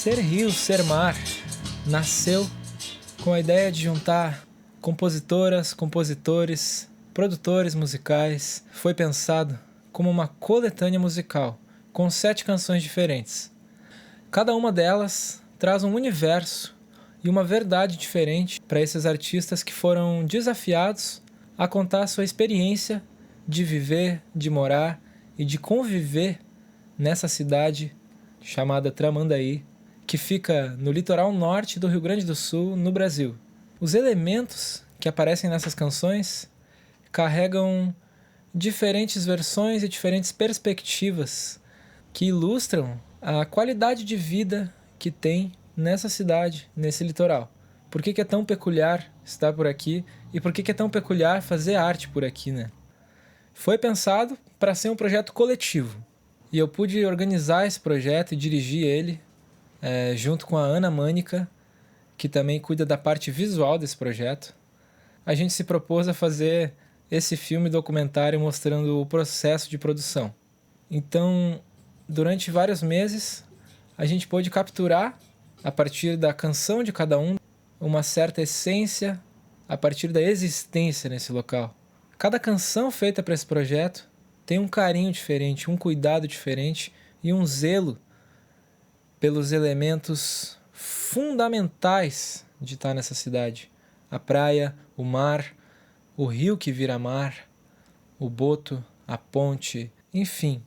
Ser rio, ser mar nasceu com a ideia de juntar compositoras, compositores, produtores musicais. Foi pensado como uma coletânea musical, com 7 canções diferentes. Cada uma delas traz um universo e uma verdade diferente para esses artistas que foram desafiados a contar a sua experiência de viver, de morar e de conviver nessa cidade chamada Tramandaí, que fica no litoral norte do Rio Grande do Sul, no Brasil. Os elementos que aparecem nessas canções carregam diferentes versões e diferentes perspectivas que ilustram a qualidade de vida que tem nessa cidade, nesse litoral. Por que é tão peculiar estar por aqui e por que é tão peculiar fazer arte por aqui, né? Foi pensado para ser um projeto coletivo e eu pude organizar esse projeto e dirigir ele junto com a Ana Mânica, que também cuida da parte visual desse projeto. A gente se propôs a fazer esse filme documentário mostrando o processo de produção. Então, durante vários meses, a gente pôde capturar, a partir da canção de cada um, uma certa essência a partir da existência nesse local. Cada canção feita para esse projeto tem um carinho diferente, um cuidado diferente e um zelo pelos elementos fundamentais de estar nessa cidade. A praia, o mar, o rio que vira mar, o boto, a ponte, enfim.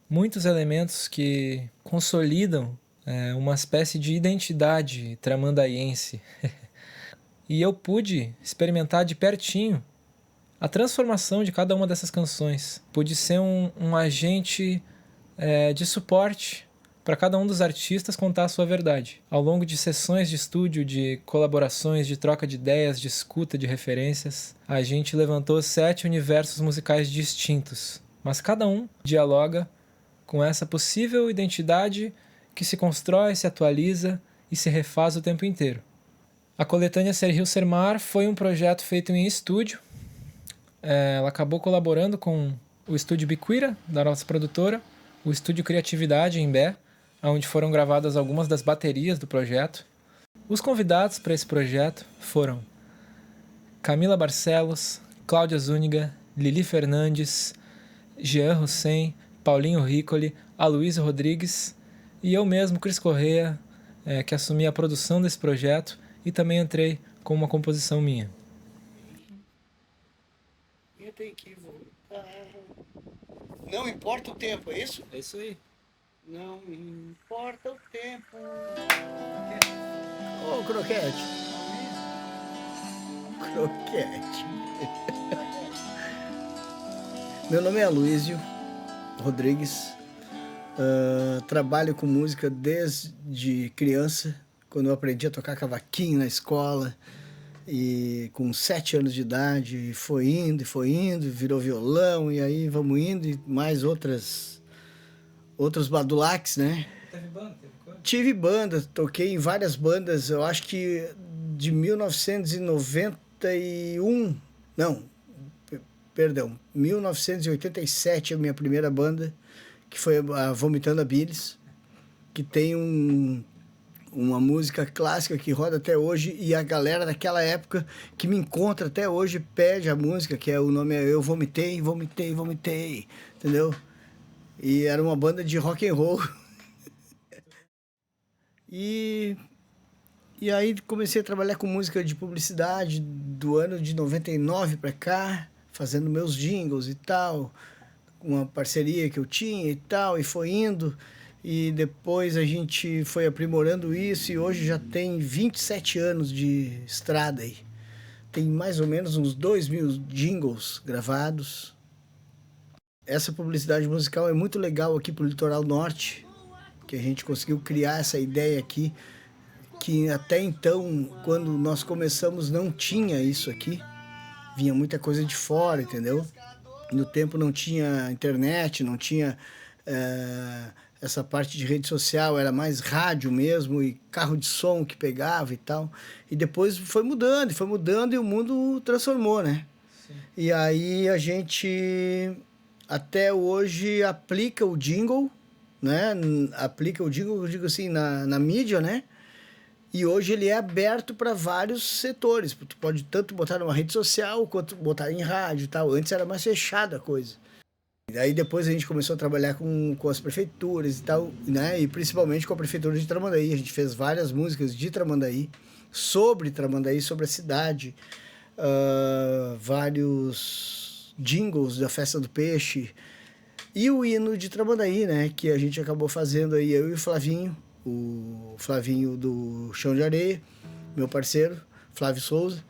Muitos elementos que consolidam uma espécie de identidade tramandaiense. E eu pude experimentar de pertinho a transformação de cada uma dessas canções. Pude ser um agente de suporte para cada um dos artistas contar a sua verdade. Ao longo de sessões de estúdio, de colaborações, de troca de ideias, de escuta, de referências, a gente levantou 7 universos musicais distintos, mas cada um dialoga com essa possível identidade que se constrói, se atualiza e se refaz o tempo inteiro. A coletânea Ser Rio, Ser Mar foi um projeto feito em estúdio. Ela acabou colaborando com o estúdio Biquira, da nossa produtora, o estúdio Criatividade, em Bé, onde foram gravadas algumas das baterias do projeto. Os convidados para esse projeto foram Camila Barcelos, Cláudia Zúñiga, Lili Fernandes, Jean Hussein, Paulinho Ricoli, Aloysio Rodrigues e eu mesmo, Cris Correia, que assumi a produção desse projeto e também entrei com uma composição minha. Eu tenho que voltar. Não importa o tempo, é isso? É isso aí. Não importa o tempo. Ô, Croquete. Croquete. Meu nome é Aloysio Rodrigues. Trabalho com música desde criança, quando eu aprendi a tocar cavaquinho na escola. E com 7 anos de idade, foi indo, virou violão, e aí vamos indo, e mais outros badulaques, né? Teve banda? Tive banda, toquei em várias bandas, eu acho que de 1991, não, perdão, 1987 a minha primeira banda, que foi a Vomitando a Bilis, que tem uma música clássica que roda até hoje, e a galera daquela época que me encontra até hoje pede a música, que o nome é Eu Vomitei, Vomitei, Vomitei, entendeu? E era uma banda de rock and roll. E aí comecei a trabalhar com música de publicidade do ano de 99 para cá, fazendo meus jingles e tal, uma parceria que eu tinha e tal, e foi indo. E depois a gente foi aprimorando isso e hoje já tem 27 anos de estrada aí. Tem mais ou menos uns 2.000 jingles gravados. Essa publicidade musical é muito legal aqui pro Litoral Norte, que a gente conseguiu criar essa ideia aqui, que até então, quando nós começamos, não tinha isso aqui. Vinha muita coisa de fora, entendeu? No tempo não tinha internet, não tinha... essa parte de rede social, era mais rádio mesmo e carro de som que pegava e tal. E depois foi mudando e o mundo transformou, né? Sim. E aí a gente até hoje aplica o jingle né, aplica o jingle, eu digo assim, na mídia, né? E hoje ele é aberto para vários setores. Tu pode tanto botar numa rede social quanto botar em rádio e tal. Antes era mais fechada a coisa. E aí depois a gente começou a trabalhar com as prefeituras e tal, né? E principalmente com a prefeitura de Tramandaí. A gente fez várias músicas de Tramandaí, sobre a cidade, vários jingles da Festa do Peixe e o hino de Tramandaí, né? Que a gente acabou fazendo aí, eu e o Flavinho do Chão de Areia, meu parceiro, Flávio Souza.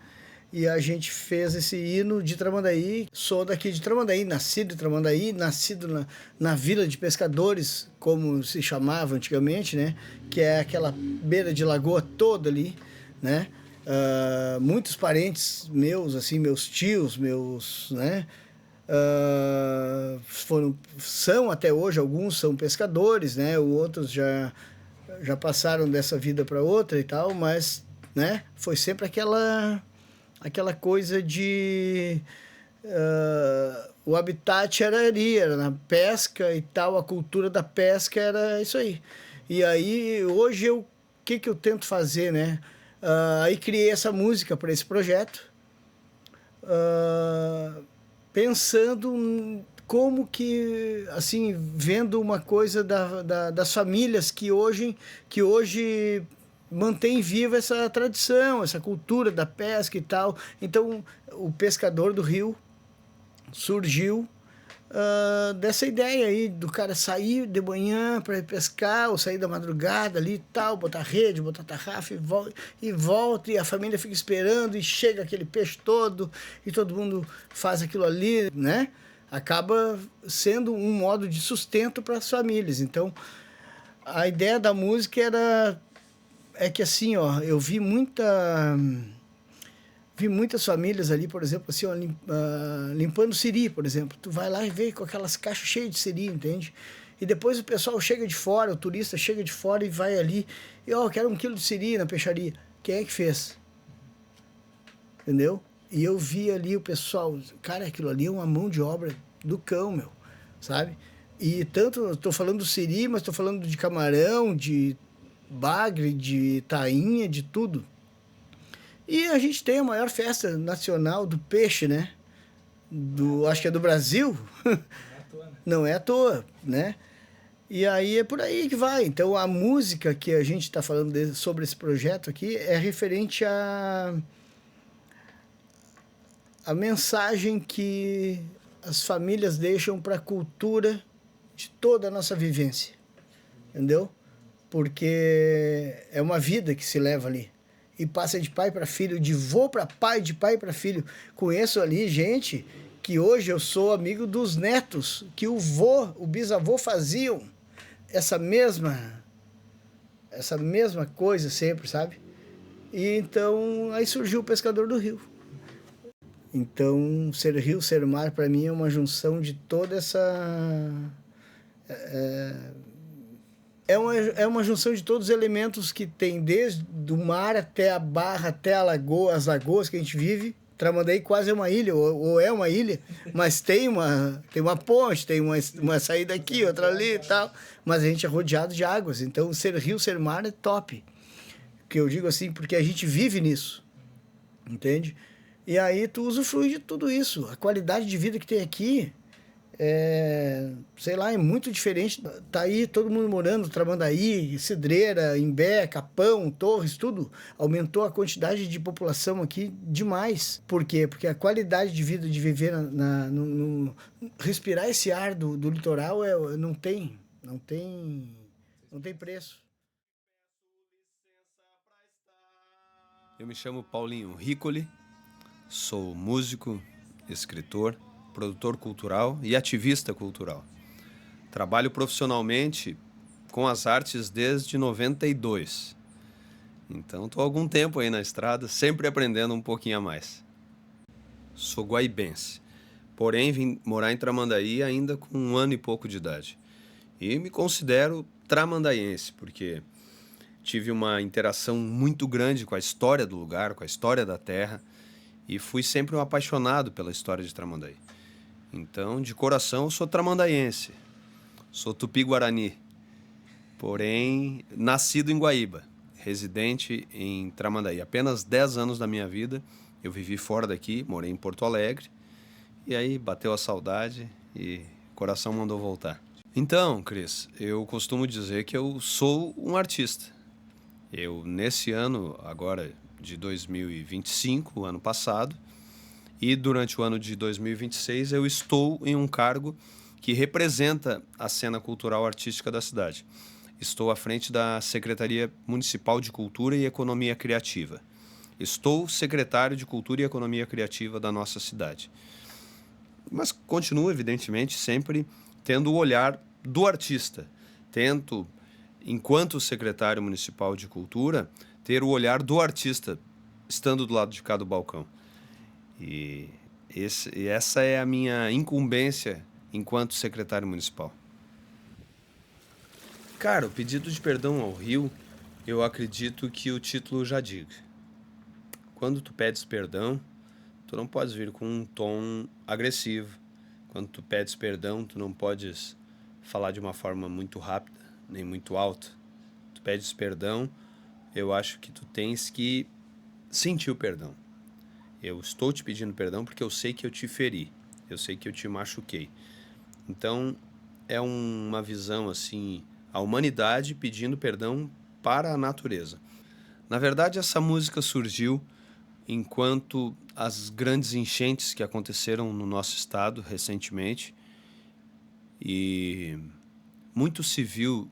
E a gente fez esse hino de Tramandaí. Sou daqui de Tramandaí, nascido em Tramandaí, nascido na Vila de Pescadores, como se chamava antigamente, né? Que é aquela beira de lagoa toda ali, né? Muitos parentes meus, assim, meus tios, né? São até hoje, alguns são pescadores, né? Outros já passaram dessa vida para outra e tal, mas, né? Foi sempre aquela coisa de... o habitat era ali, era na pesca e tal, a cultura da pesca era isso aí. E aí, hoje, o que eu tento fazer, né? Aí criei essa música para esse projeto, pensando como que, assim, vendo uma coisa das famílias que hoje mantém viva essa tradição, essa cultura da pesca e tal. Então, o Pescador do Rio surgiu dessa ideia aí do cara sair de manhã para ir pescar, ou sair da madrugada ali e tal, botar rede, botar tarrafa e volta, e a família fica esperando, e chega aquele peixe todo, e todo mundo faz aquilo ali, né? Acaba sendo um modo de sustento para as famílias. Então, a ideia da música é que assim, ó, eu vi muitas famílias ali, por exemplo, assim, ó, limpando siri, por exemplo. Tu vai lá e vê com aquelas caixas cheias de siri, entende? E depois o pessoal chega de fora, o turista chega de fora e vai ali, e ó, quero 1 quilo de siri na peixaria. Quem é que fez? Entendeu? E eu vi ali o pessoal, cara, aquilo ali é uma mão de obra do cão, meu, sabe? E tanto, estou falando do siri, mas estou falando de camarão, de bagre, de tainha, de tudo. E a gente tem a maior festa nacional do peixe, né? Acho que é do Brasil. Não é à toa, né? E aí é por aí que vai. Então, a música que a gente está falando sobre esse projeto aqui é referente a mensagem que as famílias deixam para a cultura de toda a nossa vivência. Entendeu? Porque é uma vida que se leva ali. E passa de pai para filho, de vô para pai, de pai para filho. Conheço ali gente que hoje eu sou amigo dos netos, que o bisavô faziam essa mesma coisa sempre, sabe? E então aí surgiu o Pescador do Rio. Então, ser rio, ser mar, para mim é uma junção de toda essa... É uma junção de todos os elementos que tem, desde o mar até a barra, até a lagoa, as lagoas que a gente vive. Tramandaí quase é uma ilha, ou é uma ilha, mas tem uma ponte, tem uma saída aqui, outra ali e tal. Mas a gente é rodeado de águas, então ser rio, ser mar é top. Que eu digo assim, porque a gente vive nisso, entende? E aí tu usufrui de tudo isso. A qualidade de vida que tem aqui sei lá, é muito diferente. Tá aí todo mundo morando, Tramandaí, Cidreira, Imbé, Capão, Torres, tudo. Aumentou a quantidade de população aqui demais. Por quê? Porque a qualidade de vida, de viver respirar esse ar do litoral não tem preço. Eu me chamo Paulinho Ricoli, sou músico, escritor, produtor cultural e ativista cultural. Trabalho profissionalmente com as artes desde 92. Então, estou há algum tempo aí na estrada, sempre aprendendo um pouquinho a mais. Sou guaibense, porém vim morar em Tramandaí ainda com 1 ano e pouco de idade. E me considero tramandaiense, porque tive uma interação muito grande com a história do lugar, com a história da terra, e fui sempre um apaixonado pela história de Tramandaí. Então, de coração, eu sou tramandaiense, sou tupi-guarani, porém nascido em Guaíba, residente em Tramandaí. Apenas 10 anos da minha vida eu vivi fora daqui, morei em Porto Alegre, e aí bateu a saudade e o coração mandou voltar. Então, Cris, eu costumo dizer que eu sou um artista. Eu, nesse ano, agora de 2025, ano passado, e durante o ano de 2026, eu estou em um cargo que representa a cena cultural artística da cidade. Estou à frente da Secretaria Municipal de Cultura e Economia Criativa. Estou secretário de Cultura e Economia Criativa da nossa cidade. Mas continuo, evidentemente, sempre tendo o olhar do artista. Tento, enquanto secretário municipal de Cultura, ter o olhar do artista, estando do lado de cá do balcão. E essa é a minha incumbência enquanto secretário municipal. Cara, o pedido de perdão ao Rio, eu acredito que o título já diga. Quando tu pedes perdão, tu não podes vir com um tom agressivo. Quando tu pedes perdão, tu não podes falar de uma forma muito rápida, nem muito alta. Tu pedes perdão, eu acho que tu tens que sentir o perdão. Eu estou te pedindo perdão porque eu sei que eu te feri, eu sei que eu te machuquei. Então, é uma visão assim, a humanidade pedindo perdão para a natureza. Na verdade, essa música surgiu enquanto as grandes enchentes que aconteceram no nosso estado recentemente, e muito se viu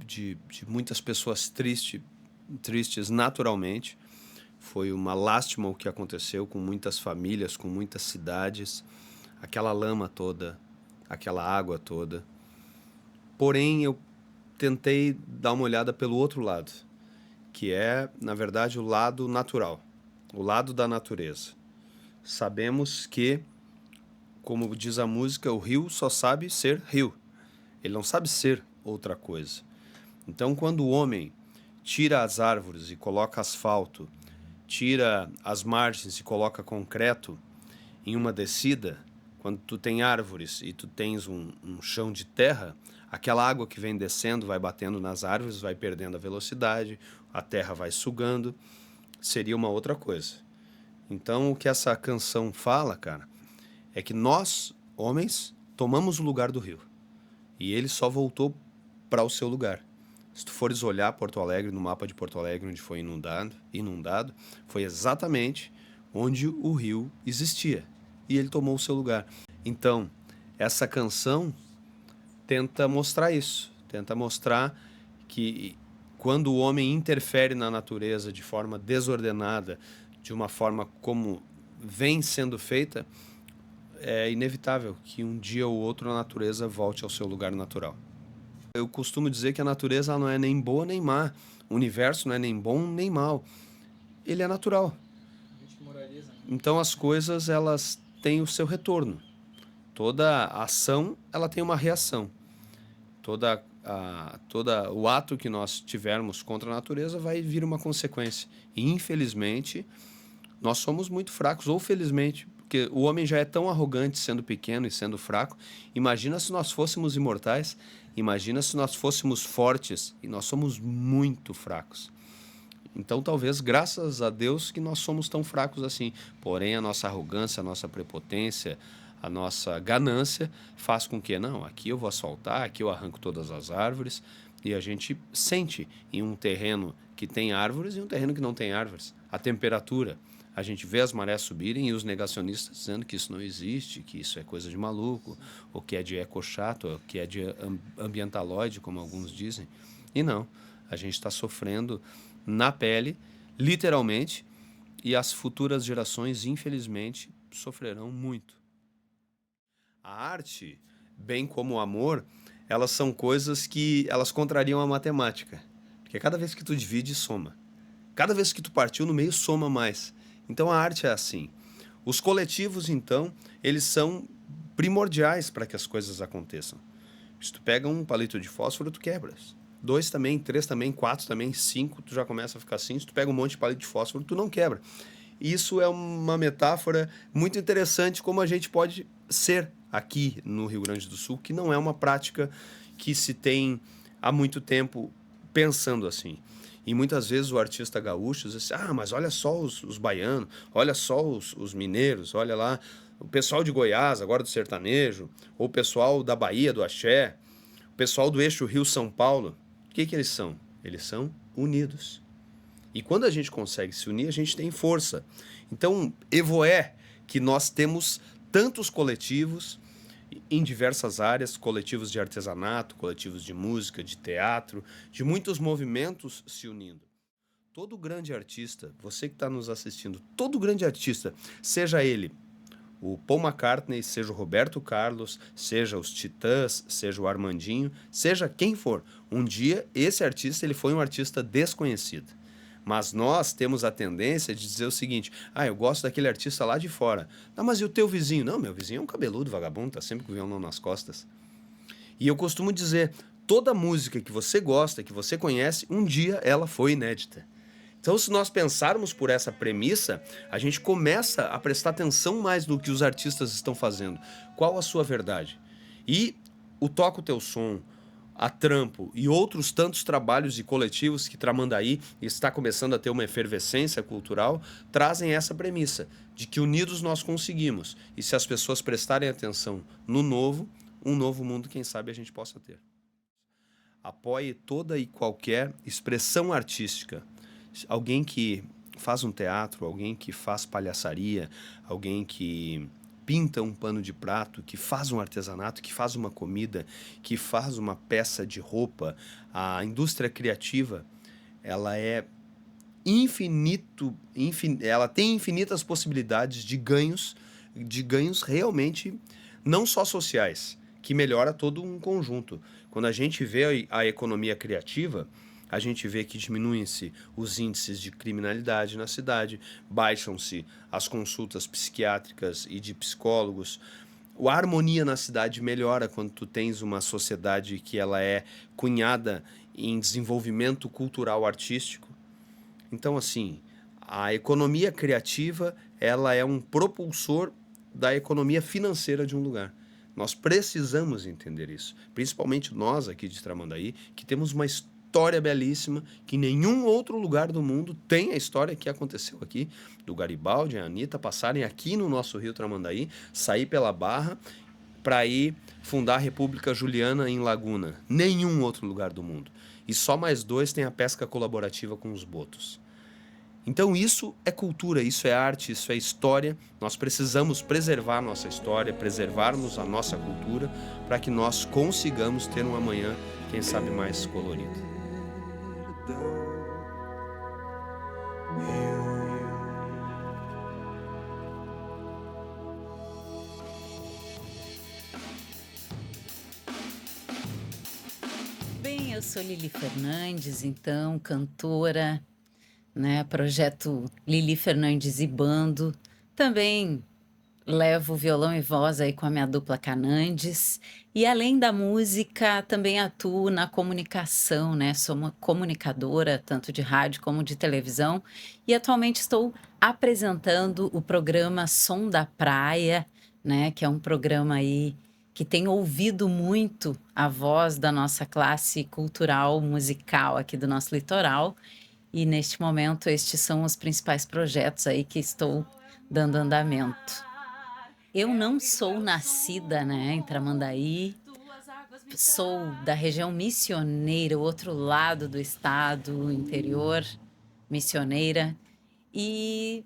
de muitas pessoas tristes naturalmente. Foi uma lástima o que aconteceu com muitas famílias, com muitas cidades, aquela lama toda, aquela água toda. Porém, eu tentei dar uma olhada pelo outro lado, que é, na verdade, o lado natural, o lado da natureza. Sabemos que, como diz a música, o rio só sabe ser rio. Ele não sabe ser outra coisa. Então, quando o homem tira as árvores e coloca asfalto, tira as margens e coloca concreto em uma descida, quando tu tem árvores e tu tens um chão de terra, aquela água que vem descendo vai batendo nas árvores, vai perdendo a velocidade, a terra vai sugando, seria uma outra coisa. Então, o que essa canção fala, cara, é que nós, homens, tomamos o lugar do rio. E ele só voltou para o seu lugar. Se tu fores olhar Porto Alegre, no mapa de Porto Alegre, onde foi inundado, foi exatamente onde o rio existia. E ele tomou o seu lugar. Então, essa canção tenta mostrar isso. Tenta mostrar que quando o homem interfere na natureza de forma desordenada, de uma forma como vem sendo feita, é inevitável que um dia ou outro a natureza volte ao seu lugar natural. Eu costumo dizer que a natureza não é nem boa nem má. O universo não é nem bom nem mal. Ele é natural. Então as coisas, elas têm o seu retorno. Toda ação, ela tem uma reação. Todo o ato que nós tivermos contra a natureza vai vir uma consequência. E, infelizmente, nós somos muito fracos, ou felizmente, porque o homem já é tão arrogante sendo pequeno e sendo fraco. Imagina se nós fôssemos imortais, imagina se nós fôssemos fortes, e nós somos muito fracos. Então, talvez, graças a Deus, que nós somos tão fracos assim. Porém, a nossa arrogância, a nossa prepotência, a nossa ganância faz com que, não, aqui eu vou asfaltar, aqui eu arranco todas as árvores, e a gente sente em um terreno que tem árvores e um terreno que não tem árvores. A temperatura, a gente vê as marés subirem e os negacionistas dizendo que isso não existe, que isso é coisa de maluco, ou que é de ecochato, ou que é de ambientaloide, como alguns dizem. E não, a gente está sofrendo na pele, literalmente, e as futuras gerações, infelizmente, sofrerão muito. A arte, bem como o amor, elas são coisas que elas contrariam a matemática. Porque cada vez que tu divide, soma. Cada vez que tu partiu no meio, soma mais. Então a arte é assim. Os coletivos, então, eles são primordiais para que as coisas aconteçam. Se tu pega um palito de fósforo, tu quebras. 2 também, 3 também, 4 também, 5, tu já começa a ficar assim. Se tu pega um monte de palito de fósforo, tu não quebra. Isso é uma metáfora muito interessante como a gente pode ser aqui no Rio Grande do Sul, que não é uma prática que se tem há muito tempo pensando assim. E muitas vezes o artista gaúcho diz assim, mas olha só os baianos, olha só os mineiros, olha lá o pessoal de Goiás, agora do sertanejo, ou o pessoal da Bahia, do axé, o pessoal do eixo Rio-São Paulo. O que eles são? Eles são unidos. E quando a gente consegue se unir, a gente tem força. Então, evoé que nós temos tantos coletivos em diversas áreas, coletivos de artesanato, coletivos de música, de teatro, de muitos movimentos se unindo. Todo grande artista, você que está nos assistindo, todo grande artista, seja ele o Paul McCartney, seja o Roberto Carlos, seja os Titãs, seja o Armandinho, seja quem for, um dia esse artista ele foi um artista desconhecido. Mas nós temos a tendência de dizer o seguinte, eu gosto daquele artista lá de fora. Não, mas e o teu vizinho? Não, meu vizinho é um cabeludo vagabundo, tá sempre com o violão nas costas. E eu costumo dizer, toda música que você gosta, que você conhece, um dia ela foi inédita. Então, se nós pensarmos por essa premissa, a gente começa a prestar atenção mais no que os artistas estão fazendo. Qual a sua verdade? E o Toca o Teu Som, a Trampo e outros tantos trabalhos e coletivos que Tramandaí está começando a ter uma efervescência cultural, trazem essa premissa de que unidos nós conseguimos. E se as pessoas prestarem atenção no novo, um novo mundo, quem sabe, a gente possa ter. Apoie toda e qualquer expressão artística. Alguém que faz um teatro, alguém que faz palhaçaria, alguém que pinta um pano de prato, que faz um artesanato, que faz uma comida, que faz uma peça de roupa. A indústria criativa, ela é ela tem infinitas possibilidades de ganhos realmente não só sociais, que melhora todo um conjunto. Quando a gente vê a economia criativa, a gente vê que diminuem-se os índices de criminalidade na cidade, baixam-se as consultas psiquiátricas e de psicólogos. A harmonia na cidade melhora quando tu tens uma sociedade que ela é cunhada em desenvolvimento cultural artístico. Então, assim, a economia criativa ela é um propulsor da economia financeira de um lugar. Nós precisamos entender isso, principalmente nós aqui de Tramandaí, que temos uma história belíssima, que nenhum outro lugar do mundo tem a história que aconteceu aqui, do Garibaldi e a Anitta passarem aqui no nosso Rio Tramandaí, sair pela Barra para ir fundar a República Juliana em Laguna. Nenhum outro lugar do mundo. E só mais 2 tem a pesca colaborativa com os botos. Então isso é cultura, isso é arte, isso é história. Nós precisamos preservar a nossa história, preservarmos a nossa cultura para que nós consigamos ter um amanhã, quem sabe, mais colorido. Bem, eu sou Lili Fernandes, então, cantora, né? Projeto Lili Fernandes e Bando. Também levo violão e voz aí com a minha dupla Canandes. E além da música, também atuo na comunicação, né? Sou uma comunicadora, tanto de rádio como de televisão. E atualmente estou apresentando o programa Som da Praia, né? Que é um programa aí que tem ouvido muito a voz da nossa classe cultural, musical aqui do nosso litoral. E neste momento, estes são os principais projetos aí que estou dando andamento. Eu não sou nascida, né, em Tramandaí, sou da região missioneira, o outro lado do estado, interior, missioneira, e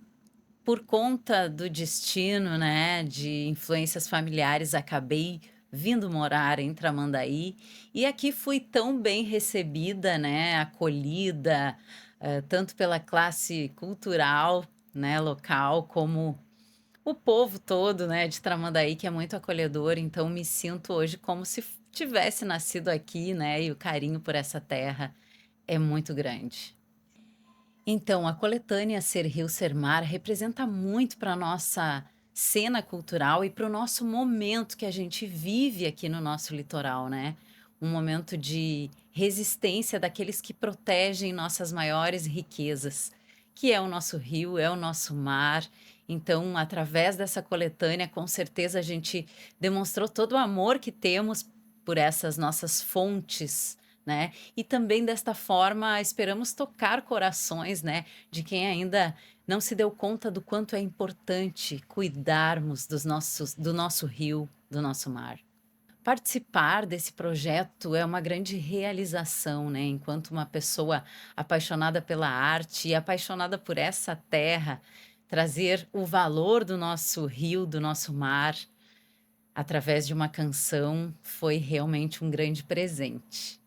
por conta do destino, né, de influências familiares, acabei vindo morar em Tramandaí, e aqui fui tão bem recebida, né, acolhida, tanto pela classe cultural, né, local, como o povo todo, né, de Tramandaí, que é muito acolhedor. Então me sinto hoje como se tivesse nascido aqui, né, e o carinho por essa terra é muito grande. Então, a coletânea Ser Rio, Ser Mar representa muito para a nossa cena cultural e para o nosso momento que a gente vive aqui no nosso litoral, né? Um momento de resistência daqueles que protegem nossas maiores riquezas, que é o nosso rio, é o nosso mar. Então, através dessa coletânea, com certeza a gente demonstrou todo o amor que temos por essas nossas fontes né? E também desta forma esperamos tocar corações, né, de quem ainda não se deu conta do quanto é importante cuidarmos do nosso rio, do nosso mar. Participar desse projeto é uma grande realização, né? Enquanto uma pessoa apaixonada pela arte e apaixonada por essa terra, trazer o valor do nosso rio, do nosso mar, através de uma canção, foi realmente um grande presente.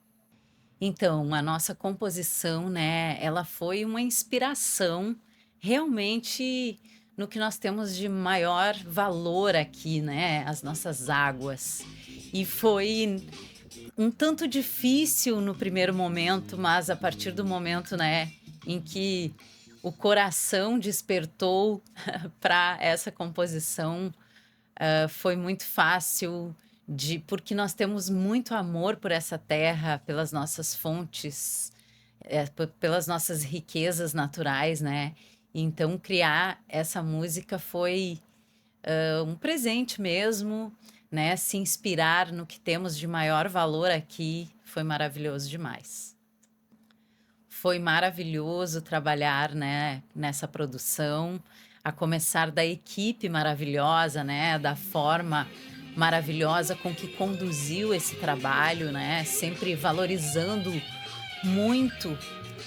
Então, a nossa composição, né, ela foi uma inspiração realmente no que nós temos de maior valor aqui, né, as nossas águas. E foi um tanto difícil no primeiro momento, mas a partir do momento, né, em que o coração despertou para essa composição, foi muito fácil porque nós temos muito amor por essa terra, pelas nossas fontes, pelas nossas riquezas naturais, né? Então, criar essa música foi um presente mesmo, né? Se inspirar no que temos de maior valor aqui foi maravilhoso demais. Foi maravilhoso trabalhar, né, nessa produção, a começar da equipe maravilhosa, né, da forma maravilhosa com que conduziu esse trabalho, né, sempre valorizando muito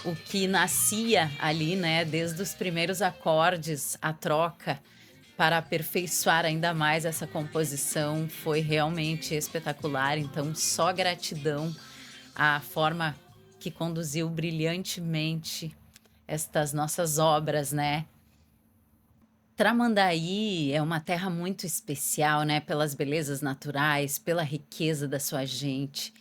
o que nascia ali, né, desde os primeiros acordes, a troca, para aperfeiçoar ainda mais essa composição, foi realmente espetacular. Então, só gratidão à forma que conduziu brilhantemente estas nossas obras, né? Tramandaí é uma terra muito especial, né? Pelas belezas naturais, pela riqueza da sua gente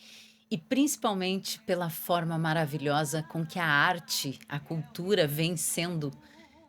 e principalmente pela forma maravilhosa com que a arte, a cultura vem sendo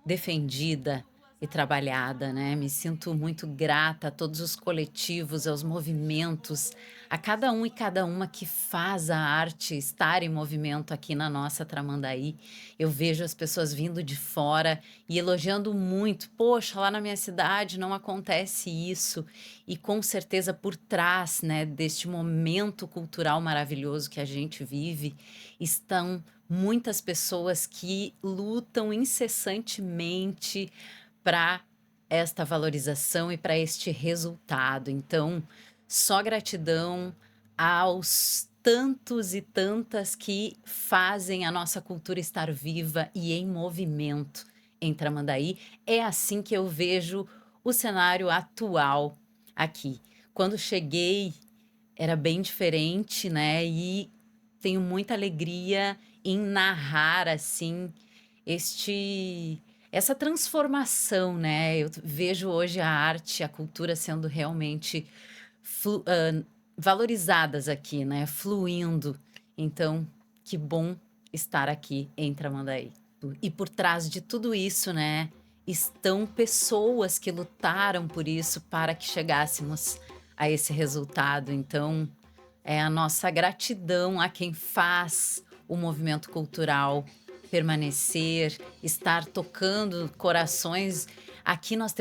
defendida e trabalhada, né? Me sinto muito grata a todos os coletivos, aos movimentos, a cada um e cada uma que faz a arte estar em movimento aqui na nossa Tramandaí. Eu vejo as pessoas vindo de fora e elogiando muito. Poxa, lá na minha cidade não acontece isso. E com certeza por trás, né, deste momento cultural maravilhoso que a gente vive, estão muitas pessoas que lutam incessantemente para esta valorização e para este resultado. Então, só gratidão aos tantos e tantas que fazem a nossa cultura estar viva e em movimento em Tramandaí. É assim que eu vejo o cenário atual aqui. Quando cheguei, era bem diferente, né? E tenho muita alegria em narrar assim essa transformação, né? Eu vejo hoje a arte, a cultura sendo realmente valorizadas aqui, né? Fluindo. Então, que bom estar aqui em Tramandaí. E por trás de tudo isso, né, estão pessoas que lutaram por isso para que chegássemos a esse resultado. Então, é a nossa gratidão a quem faz o movimento cultural permanecer, estar tocando corações. Aqui nós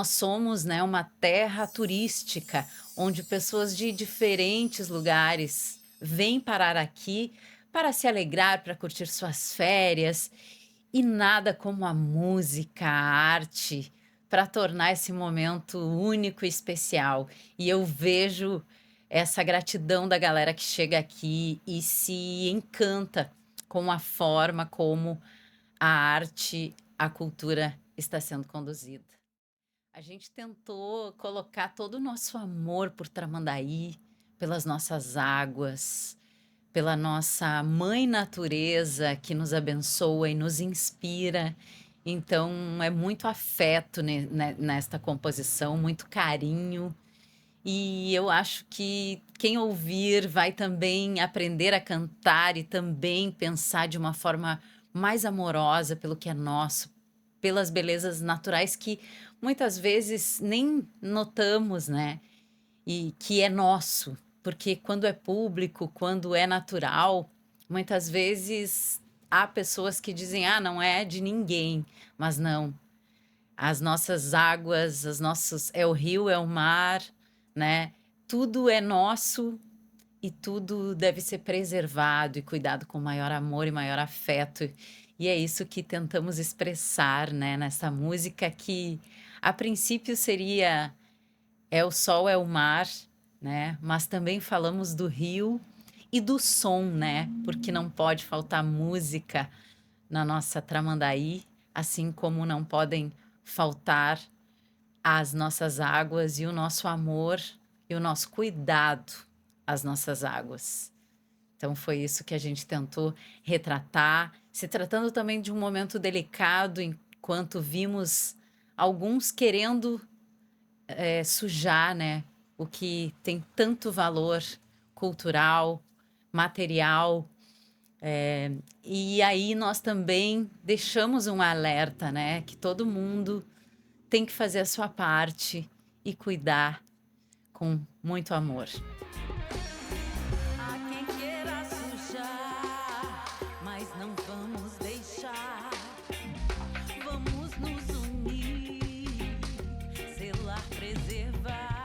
somos, né, uma terra turística, onde pessoas de diferentes lugares vêm parar aqui para se alegrar, para curtir suas férias. E nada como a música, a arte, para tornar esse momento único e especial. E eu vejo essa gratidão da galera que chega aqui e se encanta com a forma como a arte, a cultura está sendo conduzida. A gente tentou colocar todo o nosso amor por Tramandaí, pelas nossas águas, pela nossa mãe natureza que nos abençoa e nos inspira. Então, é muito afeto nesta composição, muito carinho. E eu acho que quem ouvir vai também aprender a cantar e também pensar de uma forma mais amorosa pelo que é nosso, pelas belezas naturais que muitas vezes nem notamos, né? E que é nosso, porque quando é público, quando é natural, muitas vezes há pessoas que dizem, ah, não é de ninguém, mas não. As nossas águas, é o rio, é o mar, né? Tudo é nosso e tudo deve ser preservado e cuidado com maior amor e maior afeto. E é isso que tentamos expressar, né, nessa música que, a princípio, seria é o sol, é o mar, né? Mas também falamos do rio e do som, né? Porque não pode faltar música na nossa Tramandaí, assim como não podem faltar as nossas águas e o nosso amor e o nosso cuidado às nossas águas. Então foi isso que a gente tentou retratar, se tratando também de um momento delicado, enquanto vimos alguns querendo sujar, né, o que tem tanto valor cultural, material. E aí nós também deixamos um alerta, né, que todo mundo tem que fazer a sua parte e cuidar com muito amor. Há quem queira sujar, mas não vamos deixar. Vamos nos unir, zelar, preservar.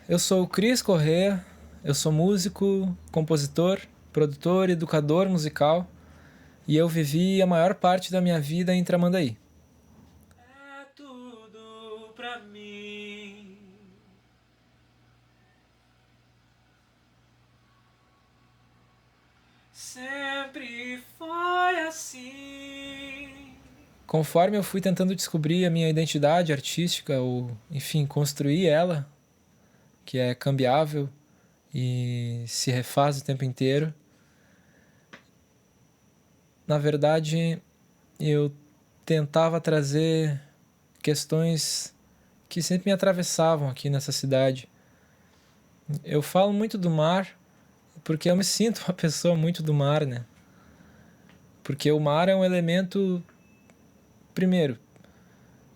Eu sou o Cris Corrêa, eu sou músico, compositor, produtor, educador musical e eu vivi a maior parte da minha vida em Tramandaí. É tudo pra mim. Sempre foi assim. Conforme eu fui tentando descobrir a minha identidade artística, ou enfim, construir ela, que é cambiável e se refaz o tempo inteiro, na verdade eu tentava trazer questões que sempre me atravessavam aqui nessa cidade. Eu falo muito do mar porque eu me sinto uma pessoa muito do mar, né? Porque o mar é um elemento, primeiro,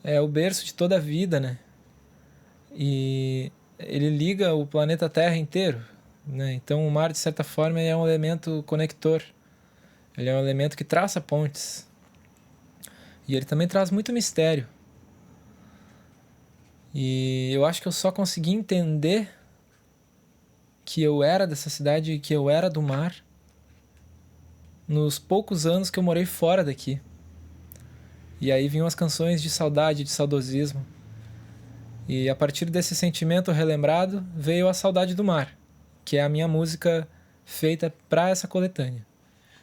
é o berço de toda a vida, né? E ele liga o planeta Terra inteiro, né? Então o mar, de certa forma, é um elemento conector. Ele é um elemento que traça pontes. E ele também traz muito mistério. E eu acho que eu só consegui entender que eu era dessa cidade e que eu era do mar nos poucos anos que eu morei fora daqui. E aí vinham as canções de saudade, de saudosismo. E a partir desse sentimento relembrado veio a Saudade do Mar, que é a minha música feita para essa coletânea.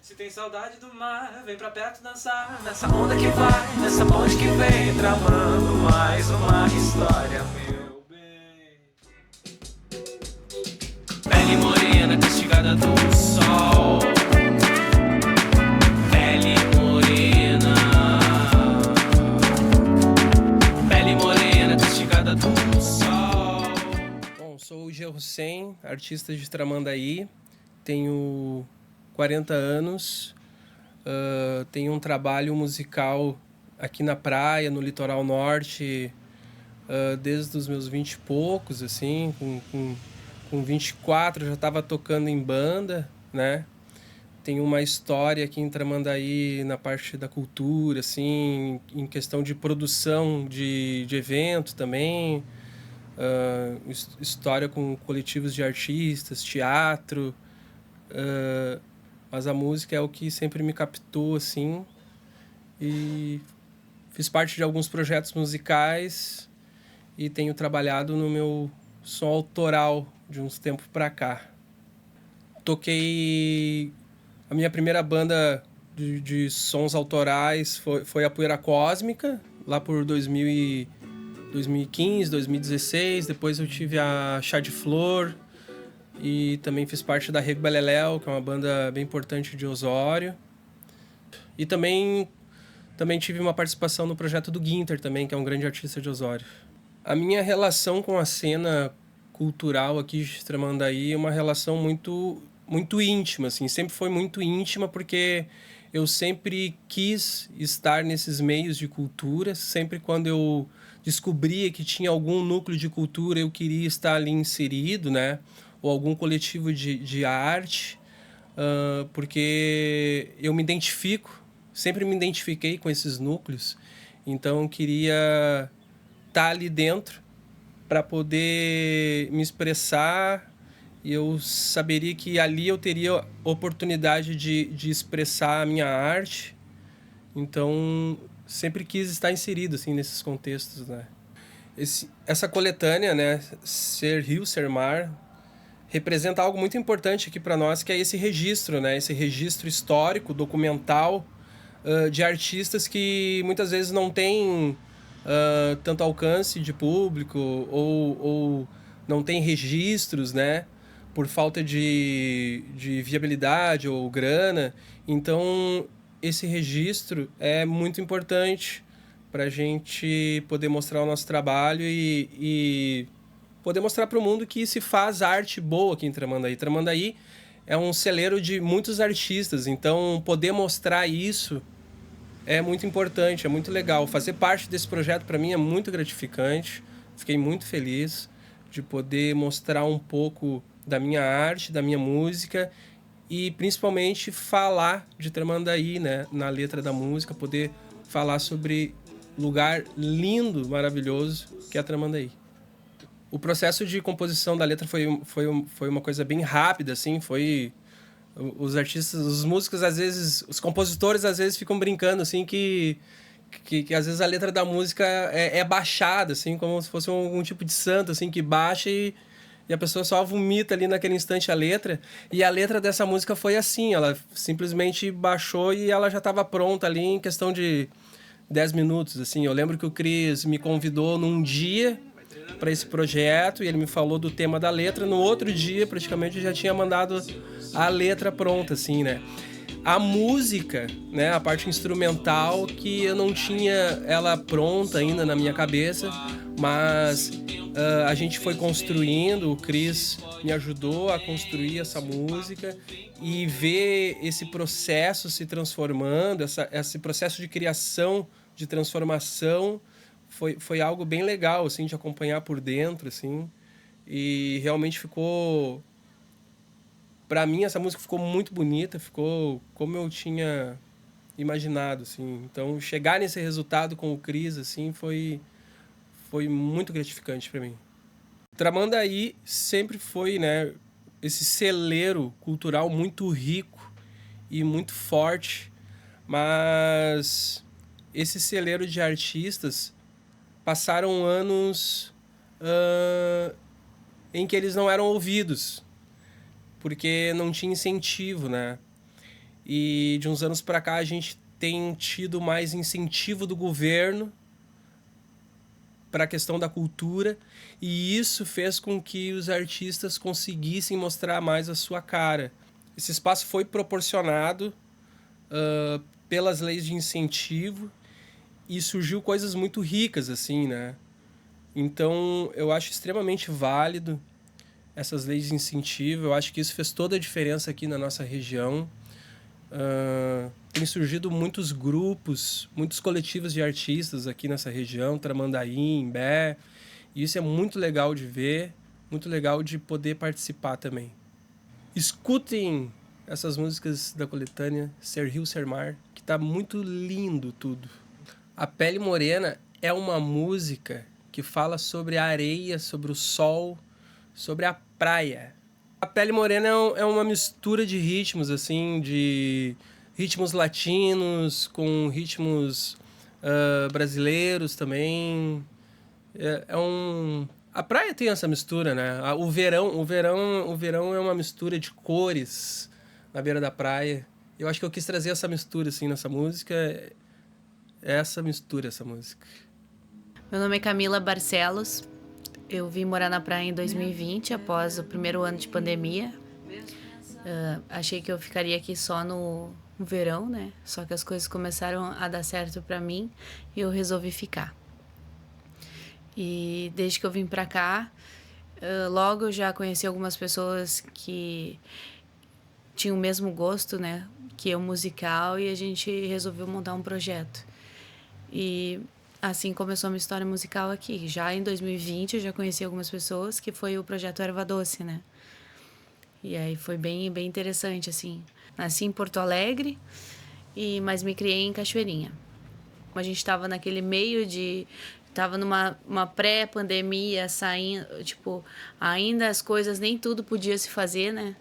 Se tem saudade do mar, vem pra perto dançar. Nessa onda que vai, nessa ponte que vem, tramando mais uma história, meu bem. Pele morena, castigada do sol. Pele morena. Pele morena, castigada do sol. Bom, sou o Jean Hussein, artista de Tramandaí. Tenho 40 anos, tenho um trabalho musical aqui na praia, no litoral norte, desde os meus 20 e poucos, assim, com 24 eu já estava tocando em banda, né? Tenho uma história aqui em Tramandaí na parte da cultura, assim, em questão de produção de evento também, história com coletivos de artistas, teatro, mas a música é o que sempre me captou, assim, e fiz parte de alguns projetos musicais e tenho trabalhado no meu som autoral de uns tempos pra cá. Toquei... A minha primeira banda de sons autorais foi a Poeira Cósmica, lá por 2015, 2016. Depois eu tive a Chá de Flor, e também fiz parte da Rego Beleléu, que é uma banda bem importante de Osório. E também tive uma participação no projeto do Guinter também, que é um grande artista de Osório. A minha relação com a cena cultural aqui de Tramandaí é uma relação muito, muito íntima, assim. Sempre foi muito íntima, porque eu sempre quis estar nesses meios de cultura. Sempre quando eu descobria que tinha algum núcleo de cultura, eu queria estar ali inserido, né? Ou algum coletivo de arte, porque eu me identifico, sempre me identifiquei com esses núcleos, então queria estar ali dentro para poder me expressar e eu saberia que ali eu teria oportunidade de expressar a minha arte. Então, sempre quis estar inserido assim, nesses contextos, né? Essa coletânea, né, Ser Rio, Ser Mar, representa algo muito importante aqui para nós, que é esse registro, né? Esse registro histórico, documental, de artistas que muitas vezes não têm tanto alcance de público ou não tem registros, né? Por falta de viabilidade ou grana. Então, esse registro é muito importante para a gente poder mostrar o nosso trabalho e poder mostrar para o mundo que se faz arte boa aqui em Tramandaí. Tramandaí é um celeiro de muitos artistas, então poder mostrar isso é muito importante, é muito legal. Fazer parte desse projeto para mim é muito gratificante. Fiquei muito feliz de poder mostrar um pouco da minha arte, da minha música e principalmente falar de Tramandaí, né, na letra da música, poder falar sobre lugar lindo, maravilhoso que é Tramandaí. O processo de composição da letra foi uma coisa bem rápida, assim, os artistas, os músicos, às vezes, os compositores, às vezes, ficam brincando, assim, que às vezes a letra da música é baixada, assim, como se fosse um tipo de santo, assim, que baixa e a pessoa só vomita ali naquele instante a letra. E a letra dessa música foi assim, ela simplesmente baixou e ela já estava pronta ali em questão de 10 minutos, assim. Eu lembro que o Cris me convidou num dia para esse projeto e ele me falou do tema da letra. No outro dia, praticamente, eu já tinha mandado a letra pronta, assim, né? A música, né, a parte instrumental, que eu não tinha ela pronta ainda na minha cabeça, mas a gente foi construindo, o Cris me ajudou a construir essa música e ver esse processo se transformando, esse processo de criação, de transformação, foi algo bem legal, assim, de acompanhar por dentro, assim, e realmente ficou... Pra mim, essa música ficou muito bonita, ficou como eu tinha imaginado, assim. Então, chegar nesse resultado com o Cris, assim, foi muito gratificante para mim. Tramandaí sempre foi, né, esse celeiro cultural muito rico e muito forte, mas esse celeiro de artistas passaram anos em que eles não eram ouvidos, porque não tinha incentivo, né? E de uns anos para cá a gente tem tido mais incentivo do governo para a questão da cultura, e isso fez com que os artistas conseguissem mostrar mais a sua cara. Esse espaço foi proporcionado pelas leis de incentivo e surgiu coisas muito ricas, assim, né? Então, eu acho extremamente válido essas leis de incentivo. Eu acho que isso fez toda a diferença aqui na nossa região. Tem surgido muitos grupos, muitos coletivos de artistas aqui nessa região, Tramandaí, Imbé, e isso é muito legal de ver, muito legal de poder participar também. Escutem essas músicas da coletânea Ser Rio, Ser Mar, que tá muito lindo tudo. A Pele Morena é uma música que fala sobre a areia, sobre o sol, sobre a praia. A Pele Morena é uma mistura de ritmos, assim, de ritmos latinos com ritmos brasileiros também. A praia tem essa mistura, né? O verão é uma mistura de cores na beira da praia. Eu acho que eu quis trazer essa mistura, assim, nessa música. Essa música. Meu nome é Camila Barcelos. Eu vim morar na praia em 2020, após o primeiro ano de pandemia. Achei que eu ficaria aqui só no verão, né? Só que as coisas começaram a dar certo pra mim e eu resolvi ficar. E desde que eu vim pra cá, logo eu já conheci algumas pessoas que tinham o mesmo gosto, né, que eu, musical, e a gente resolveu montar um projeto. E assim começou a minha história musical aqui. Já em 2020 eu já conheci algumas pessoas, que foi o projeto Erva Doce, né? E aí foi bem interessante, assim. Nasci em Porto Alegre, mas me criei em Cachoeirinha. A gente estava naquele meio de tava numa pré-pandemia, saindo, tipo, ainda as coisas, nem tudo podia se fazer, né?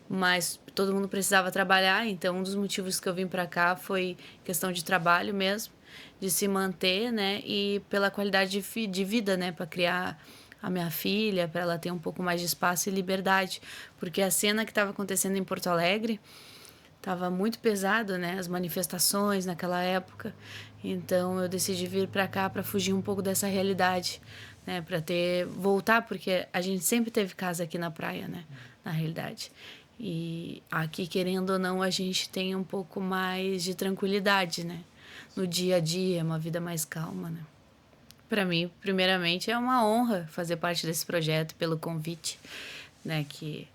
Mas todo mundo precisava trabalhar, então um dos motivos que eu vim para cá foi questão de trabalho mesmo, de se manter, né? E pela qualidade de vida, né? Para criar a minha filha, para ela ter um pouco mais de espaço e liberdade. Porque a cena que estava acontecendo em Porto Alegre estava muito pesado, né? As manifestações naquela época. Então eu decidi vir para cá para fugir um pouco dessa realidade, né? Para voltar, porque a gente sempre teve casa aqui na praia, né? Na realidade. E aqui, querendo ou não, a gente tem um pouco mais de tranquilidade, né? No dia a dia, uma vida mais calma, né? Para mim, primeiramente, é uma honra fazer parte desse projeto, pelo convite, né? Que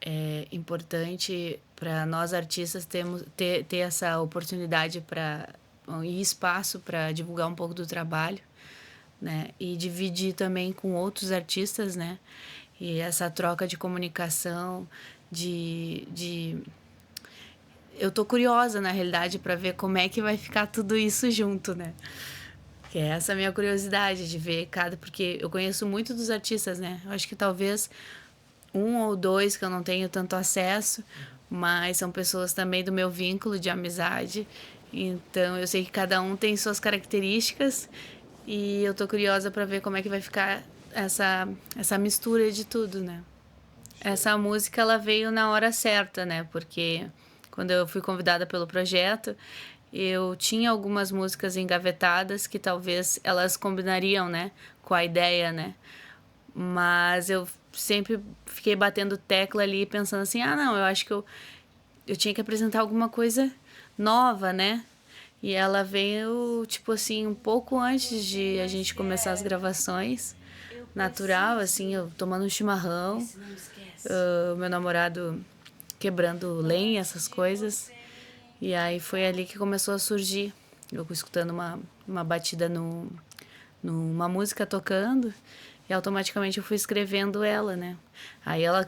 é importante para nós artistas ter essa oportunidade e espaço para divulgar um pouco do trabalho, né? E dividir também com outros artistas, né? E essa troca de comunicação, eu tô curiosa, na realidade, para ver como é que vai ficar tudo isso junto, né? Que é essa minha curiosidade de ver porque eu conheço muito dos artistas, né? Eu acho que talvez um ou dois que eu não tenho tanto acesso, mas são pessoas também do meu vínculo de amizade. Então, eu sei que cada um tem suas características e eu tô curiosa para ver como é que vai ficar essa mistura de tudo, né? Essa música, ela veio na hora certa, né? Porque quando eu fui convidada pelo projeto, eu tinha algumas músicas engavetadas que talvez elas combinariam, né? Com a ideia, né? Mas eu sempre fiquei batendo tecla ali, pensando assim, não, eu acho que eu tinha que apresentar alguma coisa nova, né? E ela veio, tipo assim, um pouco antes de a gente começar as gravações. Natural, assim, eu tomando um chimarrão, meu namorado quebrando lenha, essas coisas. E aí foi ali que começou a surgir. Eu escutando uma batida numa música tocando, e automaticamente eu fui escrevendo ela, né? Aí ela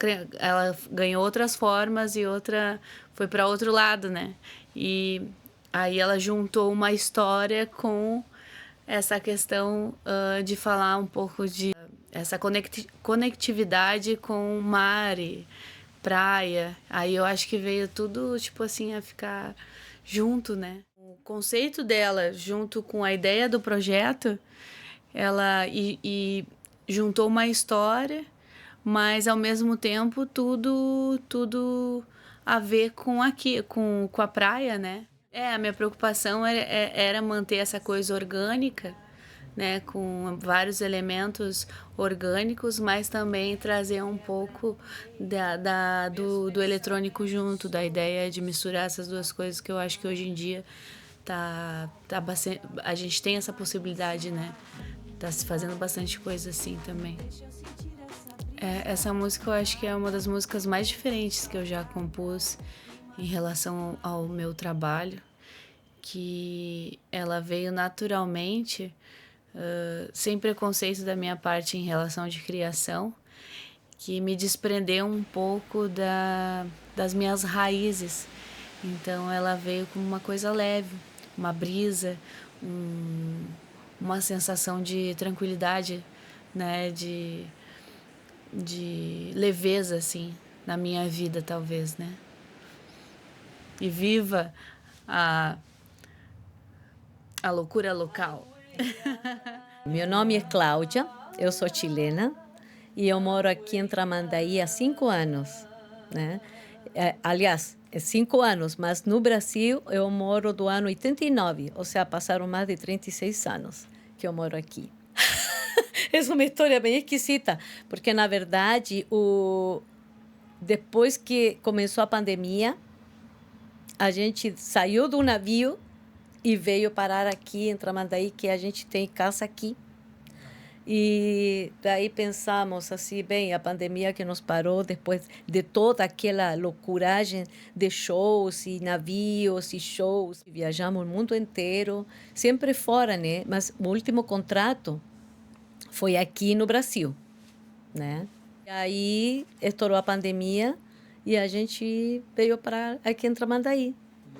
ganhou outras formas e outra foi para outro lado, né? E aí ela juntou uma história com essa questão de falar um pouco de essa conectividade com mar e praia. Aí eu acho que veio tudo, tipo assim, a ficar junto, né? O conceito dela, junto com a ideia do projeto, ela e juntou uma história, mas ao mesmo tempo tudo a ver com a praia, né? A minha preocupação era manter essa coisa orgânica, né, com vários elementos orgânicos, mas também trazer um pouco do eletrônico junto, da ideia de misturar essas duas coisas, que eu acho que hoje em dia a gente tem essa possibilidade, né? Tá se fazendo bastante coisa assim também. Essa música eu acho que é uma das músicas mais diferentes que eu já compus em relação ao meu trabalho, que ela veio naturalmente, sem preconceito da minha parte em relação de criação, que me desprendeu um pouco das minhas raízes. Então ela veio como uma coisa leve, uma brisa, uma sensação de tranquilidade, né, de leveza, assim, na minha vida, talvez, né? E viva a loucura local. Meu nome é Cláudia, eu sou chilena e eu moro aqui em Tramandaí há 5 anos, né? Aliás, 5 anos, mas no Brasil eu moro do ano 89, ou seja, passaram mais de 36 anos que eu moro aqui. É uma história bem esquisita, porque, na verdade, depois que começou a pandemia, a gente saiu do navio e veio parar aqui em Tramandaí, que a gente tem casa aqui. E daí pensamos assim, bem, a pandemia que nos parou depois de toda aquela loucuragem de shows e navios e shows. Viajamos o mundo inteiro, sempre fora, né? Mas o último contrato foi aqui no Brasil, né? E aí estourou a pandemia e a gente veio para aqui em Tramandaí.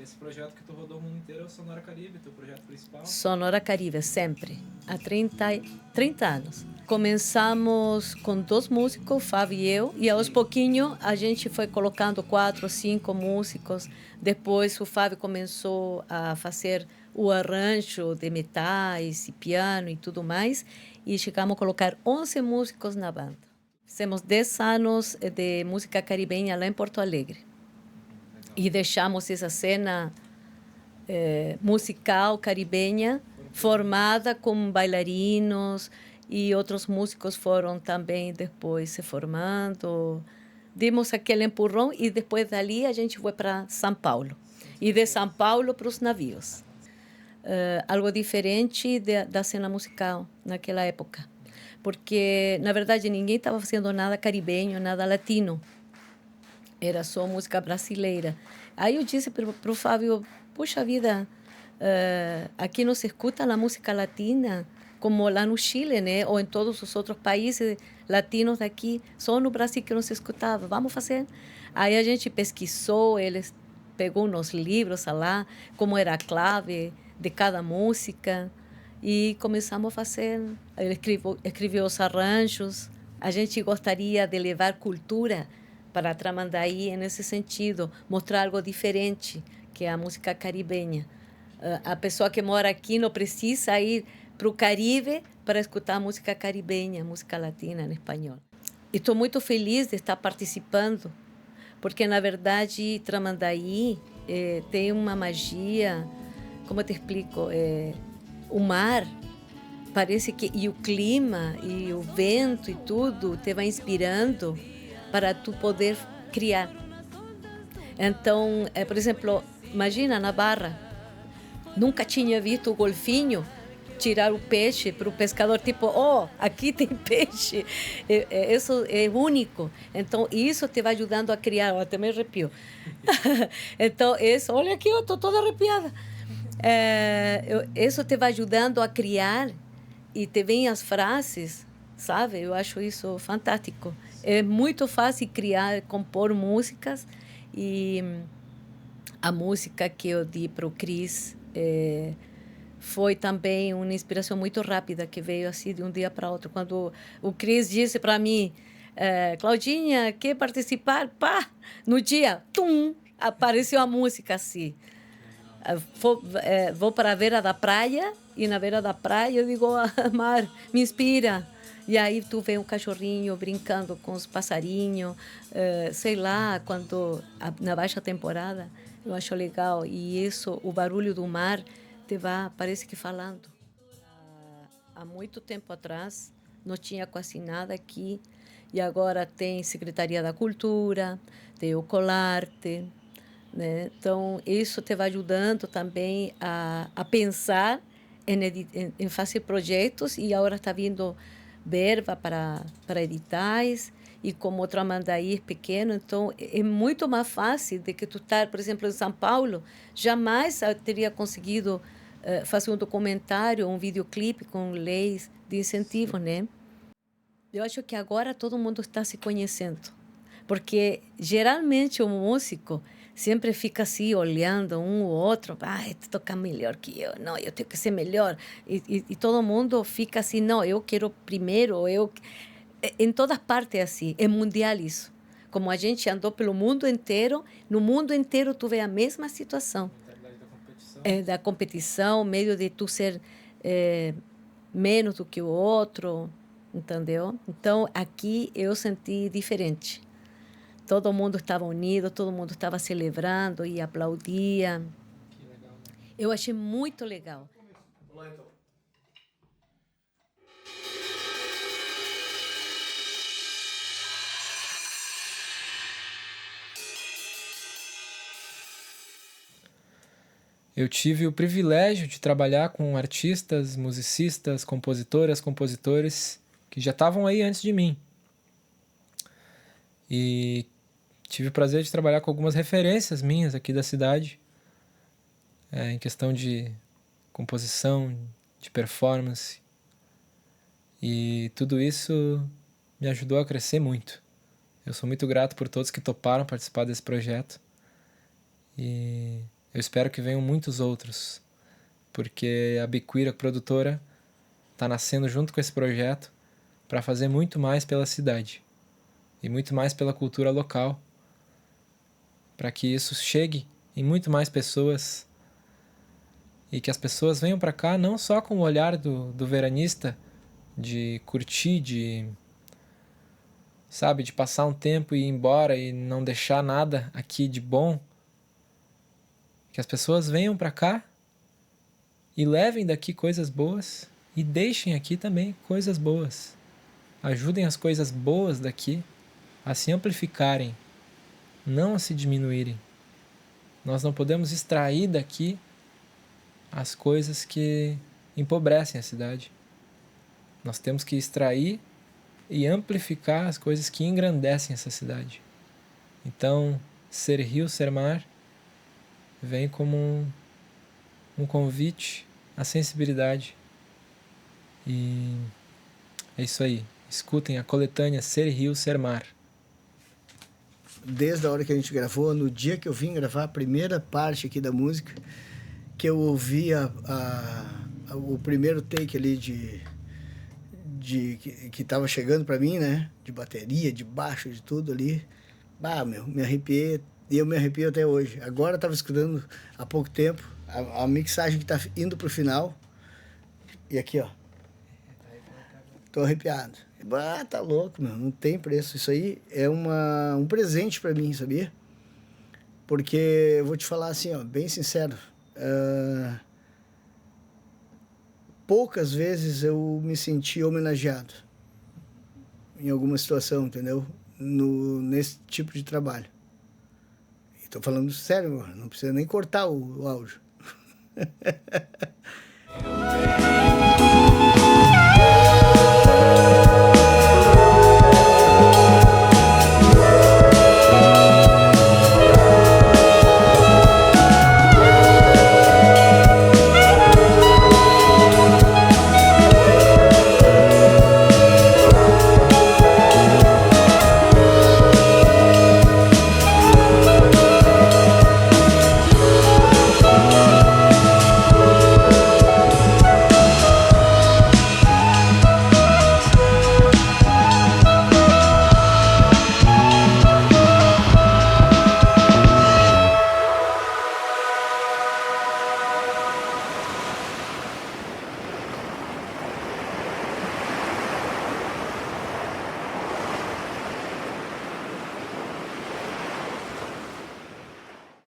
Esse projeto que tu rodou o mundo inteiro é o Sonora Caribe, teu projeto principal? Sonora Caribe, sempre. Há 30 anos. Começamos com 2 músicos, Fábio e eu, e aos pouquinhos a gente foi colocando 4, 5 músicos. Depois o Fábio começou a fazer o arranjo de metais e piano e tudo mais, e chegamos a colocar 11 músicos na banda. Fizemos 10 anos de música caribenha lá em Porto Alegre. E deixamos essa cena musical caribenha formada com bailarinos, e outros músicos foram também depois se formando. Dimos aquele empurrão e depois dali a gente foi para São Paulo. E de São Paulo para os navios. Algo diferente da cena musical naquela época. Porque, na verdade, ninguém estava fazendo nada caribenho, nada latino. Era só música brasileira. Aí eu disse para o Fábio, puxa vida, aqui não se escuta a música latina como lá no Chile, né? Ou em todos os outros países latinos daqui. Só no Brasil que não se escutava. Vamos fazer. Aí a gente pesquisou, eles pegou nos livros lá, como era a clave de cada música. E começamos a fazer. Ele escreveu os arranjos. A gente gostaria de levar cultura para Tramandaí nesse sentido, mostrar algo diferente, que é a música caribenha. A pessoa que mora aqui não precisa ir para o Caribe para escutar música caribenha, música latina em espanhol. E estou muito feliz de estar participando, porque, na verdade, Tramandaí tem uma magia, como eu te explico, o mar, parece que, e o clima, e o vento e tudo, te vai inspirando para tu poder criar. Então, por exemplo, imagina na Barra, nunca tinha visto o golfinho tirar o peixe para o pescador, tipo, aqui tem peixe. Isso é único. Então, isso te vai ajudando a criar. Eu até me arrepio. Então, olha aqui, eu estou toda arrepiada. Isso te vai ajudando a criar e te vêm as frases, sabe? Eu acho isso fantástico. É muito fácil criar, compor músicas, e a música que eu di para o Cris foi também uma inspiração muito rápida, que veio assim de um dia para outro. Quando o Cris disse para mim, Claudinha, quer participar? Pá! No dia, apareceu a música assim. Vou para a beira da praia, e na beira da praia eu digo, mar, me inspira. E aí tu vê um cachorrinho brincando com os passarinhos, sei lá, na baixa temporada, eu acho legal. E isso, o barulho do mar, te vai, parece que falando. Há muito tempo atrás, não tinha quase nada aqui, e agora tem Secretaria da Cultura, tem o Colarte, né? Então, isso te vai ajudando também a pensar em fazer projetos, e agora está vindo verba para editais, e como o Tramandaí é pequeno, então é muito mais fácil do que tu estar, por exemplo, em São Paulo. Jamais eu teria conseguido fazer um documentário, um videoclipe com leis de incentivo, né? Eu acho que agora todo mundo está se conhecendo, porque geralmente o músico sempre fica assim, olhando um ou outro, este toca melhor que eu, não, eu tenho que ser melhor, e todo mundo fica assim, não, eu quero primeiro, em todas partes é assim, é mundial isso. Como a gente andou pelo mundo inteiro, no mundo inteiro tu vê a mesma situação. Da competição, meio de tu ser menos do que o outro, entendeu? Então, aqui eu senti diferente. Todo mundo estava unido, todo mundo estava celebrando e aplaudia. Eu achei muito legal. Eu tive o privilégio de trabalhar com artistas, musicistas, compositoras, compositores que já estavam aí antes de mim. E tive o prazer de trabalhar com algumas referências minhas aqui da cidade, em questão de composição, de performance. E tudo isso me ajudou a crescer muito. Eu sou muito grato por todos que toparam participar desse projeto. E Eu espero que venham muitos outros, porque a Biquíra produtora está nascendo junto com esse projeto para fazer muito mais pela cidade e muito mais pela cultura local, para que isso chegue em muito mais pessoas e que as pessoas venham para cá não só com o olhar do veranista, de curtir, de passar um tempo e ir embora e não deixar nada aqui de bom, que as pessoas venham para cá e levem daqui coisas boas e deixem aqui também coisas boas. Ajudem as coisas boas daqui a se amplificarem, não a se diminuírem. Nós não podemos extrair daqui as coisas que empobrecem a cidade. Nós temos que extrair e amplificar as coisas que engrandecem essa cidade. Então, Ser Rio, Ser Mar vem como um convite à sensibilidade. E é isso aí. Escutem a coletânea Ser Rio, Ser Mar. Desde a hora que a gente gravou, no dia que eu vim gravar a primeira parte aqui da música, que eu ouvi o primeiro take ali que estava chegando para mim, né? De bateria, de baixo, de tudo ali. Me arrepiei. E eu me arrepio até hoje. Agora eu estava escutando há pouco tempo a mixagem que está indo pro final. E aqui, ó. Tô arrepiado. Tá louco, meu. Não tem preço. Isso aí é um presente para mim, sabia? Porque eu vou te falar assim, ó, bem sincero. Poucas vezes eu me senti homenageado em alguma situação, entendeu? Nesse tipo de trabalho. Estou falando sério, não precisa nem cortar o áudio.